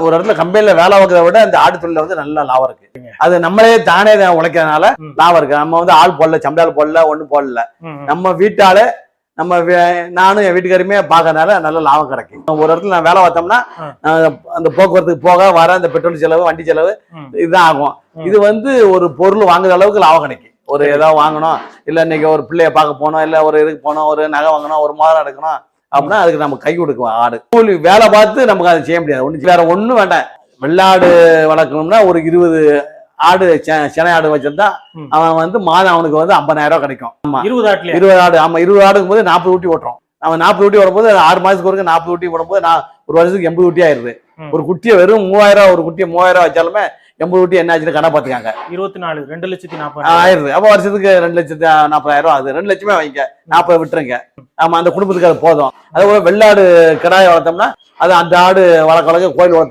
ஒரு இடத்துல கம்பெனில வேலை பார்க்கறத விட இந்த ஆடு தொழில வந்து நல்ல லாபம் இருக்கு. அது நம்மளே தானே உழைக்கிறதுனால லாபம் இருக்கு. நம்ம வந்து ஆள் போடல, சம்பளம் போடல, ஒண்ணும் போடல. நம்ம வீட்டால நம்ம நானும் என் வீட்டுக்காருமே பார்க்கறதுனால நல்ல லாபம் கிடைக்கும். ஒரு இடத்துல நான் வேலை பார்த்தோம்னா அந்த போக்குவரத்துக்கு போக வர அந்த பெட்ரோல் செலவு, வண்டி செலவு இதுதான் ஆகும். இது வந்து ஒரு பொருள் வாங்குற அளவுக்கு லாபம் கிடைக்கும். ஒரு ஏதாவது வாங்கணும், இல்ல இன்னைக்கு ஒரு பிள்ளைய பார்க்க போனோம், இல்ல ஒரு இதுக்கு போனோம், ஒரு நகை வாங்கணும், ஒரு மாதம் எடுக்கணும் அப்படின்னா அதுக்கு நம்ம கை கொடுக்கும். ஆடு கூலி வேலை பார்த்து நமக்கு அதை செய்ய முடியாது. ஒண்ணு வேற ஒண்ணும் வேண்டாம். வெள்ளாடு வளர்க்கணும்னா ஒரு 20 ஆடு சென ஆடு வச்சிருந்தா அவன் வந்து மாதம் அவனுக்கு வந்து 50,000 ரூபாய் கிடைக்கும். ஆமா 20 ஆடு. ஆமா 20 ஆடுக்கும் போது 40 ஊட்டி ஓட்டுறோம். அவன் 40 ஊட்டி ஓடும்போது 6 மாசத்துக்கு ஒரு 40 ஊட்டி போடும்போது ஒரு வருஷத்துக்கு 80 ஊட்டி ஆயிருது. ஒரு குட்டியை வெறும் 3000, ஒரு குட்டியை 3000 வச்சாலுமே 80 ஊட்டி என்ன ஆச்சுன்னு கணக்கு பார்த்துக்காங்க. 24 2,40,000 ஆயிருது. அப்ப வருஷத்துக்கு 2,40,000 ஆகுது. 2 லட்சமே வாங்கிக்க, 40 விட்டுருங்க. ஆமா அந்த குடும்பத்துக்கு அது போதும். அதே போல வெள்ளாடு கிடாயை வளர்த்தோம்னா அது அந்த ஆடு வளர்க்க கோயில் வளர்த்து